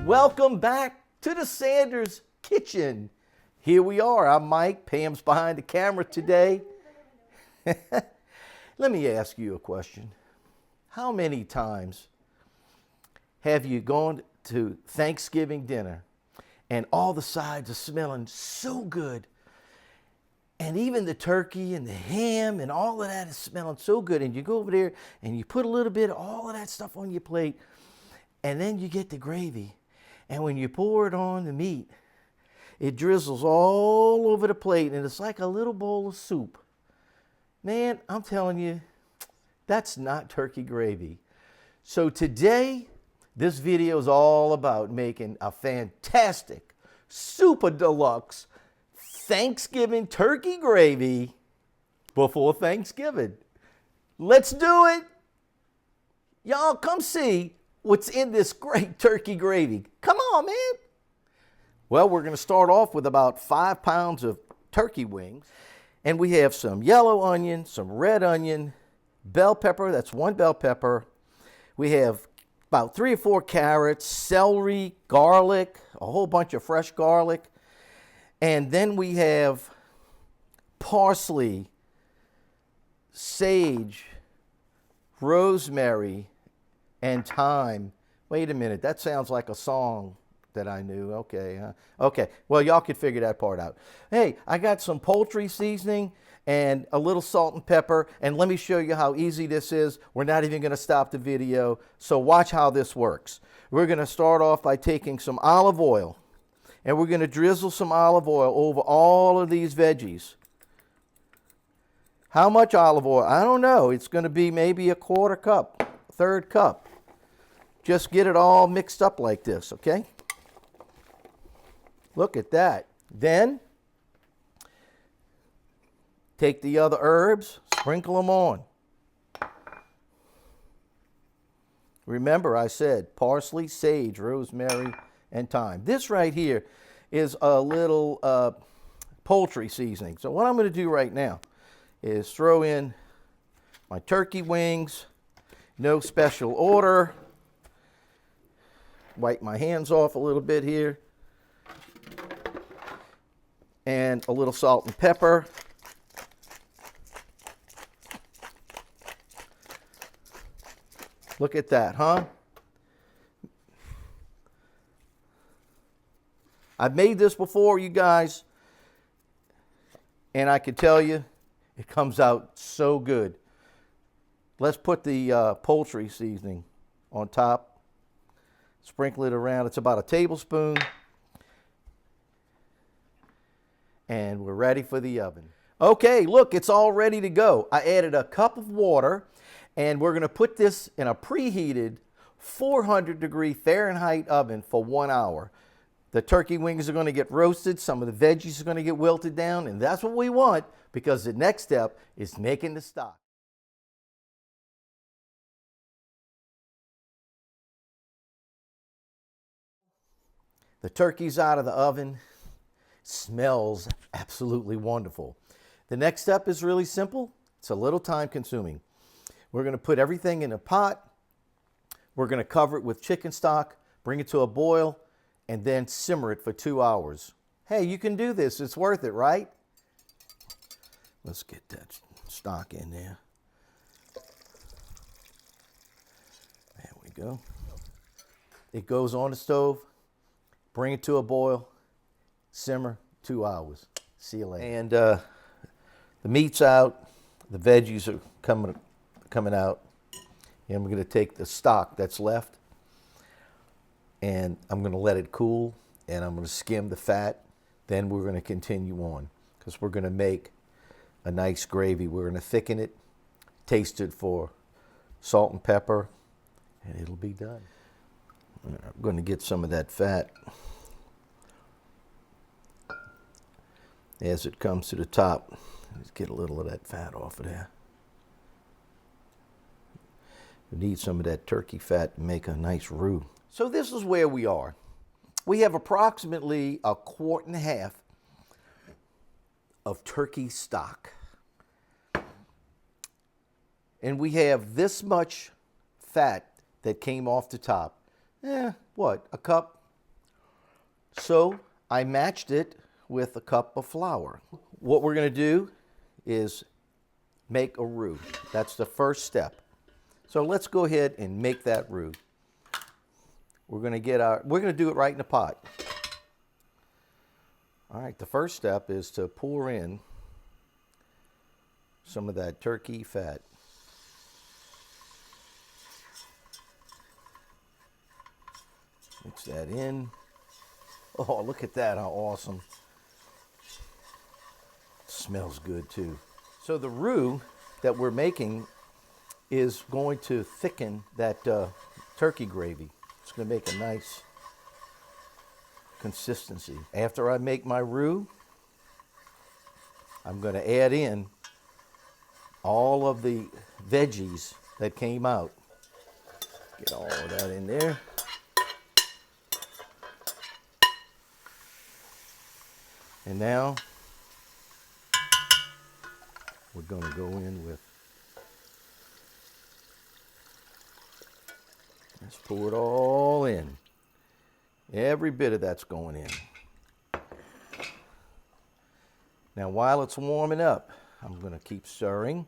Welcome back to the Sanders Kitchen. Here we are. I'm Mike. Pam's behind the camera today. Let me ask you a question. How many times have you gone to Thanksgiving dinner and all the sides are smelling so good, and even the turkey and the ham and all of that is smelling so good, and you go over there and you put a little bit of all of that stuff on your plate, and then you get the gravy, and when you pour it on the meat, it drizzles all over the plate, and it's like a little bowl of soup. Man, I'm telling you, that's not turkey gravy. So today, this video is all about making a fantastic, super deluxe Thanksgiving turkey gravy before Thanksgiving. Let's do it. Y'all come see what's in this great turkey gravy. Come on, man. Well, we're going to start off with about 5 pounds of turkey wings. And we have some yellow onion, some red onion, bell pepper, that's 1 bell pepper. We have about 3 or 4 carrots, celery, garlic, a whole bunch of fresh garlic. And then we have parsley, sage, rosemary, and thyme. Wait a minute, that sounds like a song that I knew. Okay, okay. Well, y'all could figure that part out. Hey, I got some poultry seasoning and a little salt and pepper, and let me show you how easy this is. We're not even going to stop the video, so watch how this works. We're going to start off by taking some olive oil, and we're going to drizzle some olive oil over all of these veggies. How much olive oil? I don't know. It's going to be maybe a 1/4 cup, 1/3 cup. Just get it all mixed up like this, okay? Look at that. Then, take the other herbs, sprinkle them on. Remember, I said parsley, sage, rosemary, and thyme. This right here is a little poultry seasoning. So what I'm going to do right now is throw in my turkey wings, no special order. Wipe my hands off a little bit here. And a little salt and pepper. Look at that, huh? I've made this before, you guys, and I can tell you, it comes out so good. Let's put the poultry seasoning on top. Sprinkle it around. It's about a tablespoon. And we're ready for the oven. Okay, look, it's all ready to go. I added a cup of water, and we're going to put this in a preheated 400-degree Fahrenheit oven for 1 hour. The turkey wings are going to get roasted. Some of the veggies are going to get wilted down, and that's what we want because the next step is making the stock. The turkey's out of the oven. Smells absolutely wonderful. The next step is really simple. It's a little time consuming. We're going to put everything in a pot. We're going to cover it with chicken stock, bring it to a boil, and then simmer it for 2 hours. Hey, you can do this. It's worth it, right? Let's get that stock in there. There we go. It goes on the stove. Bring it to a boil. Simmer 2 hours. See you later. And the meat's out. The veggies are coming out. And we're going to take the stock that's left, and I'm going to let it cool, and I'm going to skim the fat. Then we're going to continue on because we're going to make a nice gravy. We're going to thicken it, taste it for salt and pepper, and it'll be done. I'm going to get some of that fat as it comes to the top. Let's get a little of that fat off of there. We need some of that turkey fat to make a nice roux. So this is where we are. We have approximately 1.5 quarts of turkey stock. And we have this much fat that came off the top. What, a cup, So I matched it with a cup of flour. What we're going to do is make a roux. That's the first step. So let's go ahead and make that roux. We're going to do it right in the pot. All right, the first step is to pour in some of that turkey fat. Mix that in. Oh, look at that, how awesome. Smells good too. So the roux that we're making is going to thicken that turkey gravy. It's going to make a nice consistency. After I make my roux, I'm going to add in all of the veggies that came out. Get all of that in there. And now we're going to go in with, let's pour it all in. Every bit of that's going in. Now while it's warming up, I'm going to keep stirring.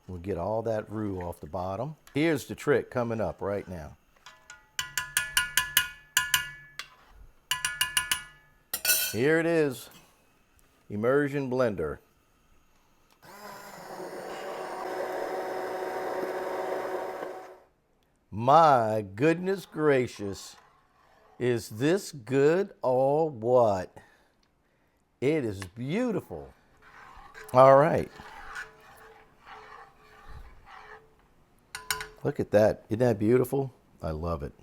We'll get all that roux off the bottom. Here's the trick coming up right now. Here it is, immersion blender. My goodness gracious, is this good or what? It is beautiful. All right. Look at that. Isn't that beautiful? I love it.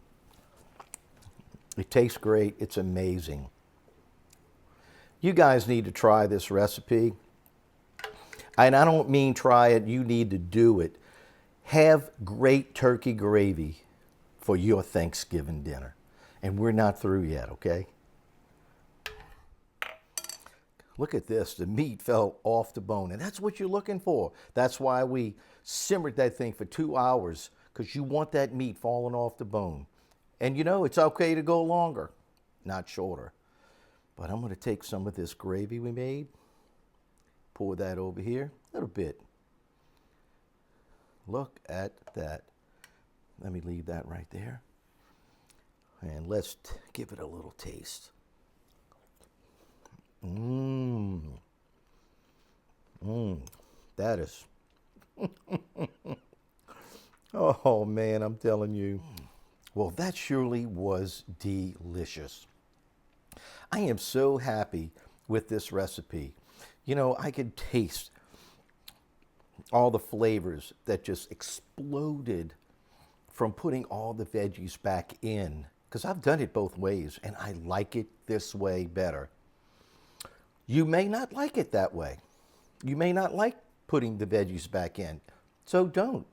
It tastes great. It's amazing. You guys need to try this recipe. And I don't mean try it, you need to do it. Have great turkey gravy for your Thanksgiving dinner. And we're not through yet, okay? Look at this, the meat fell off the bone. And that's what you're looking for. That's why we simmered that thing for 2 hours, because you want that meat falling off the bone. And you know, it's okay to go longer, not shorter. But I'm going to take some of this gravy we made, pour that over here, a little bit. Look at that. Let me leave that right there. And let's give it a little taste. That is, oh man, I'm telling you. Well, that surely was delicious. I am so happy with this recipe. You know, I could taste all the flavors that just exploded from putting all the veggies back in. Because I've done it both ways, and I like it this way better. You may not like it that way. You may not like putting the veggies back in, so don't.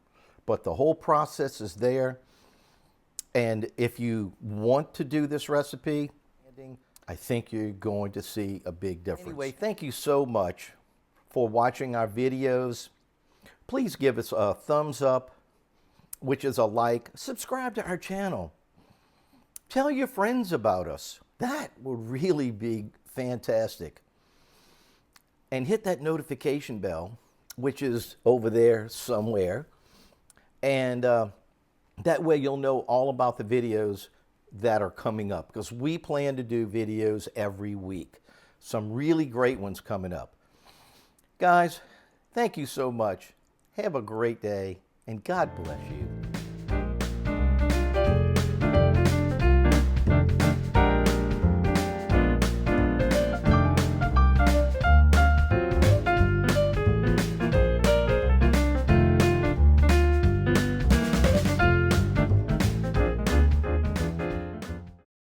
But the whole process is there. And if you want to do this recipe, I think you're going to see a big difference. Anyway, thank you so much for watching our videos. Please give us a thumbs up, which is a like. Subscribe to our channel. Tell your friends about us. That would really be fantastic. And hit that notification bell, which is over there somewhere. And that way you'll know all about the videos that are coming up, because we plan to do videos every week. Some really great ones coming up. Guys, thank you so much. Have a great day, and God bless you.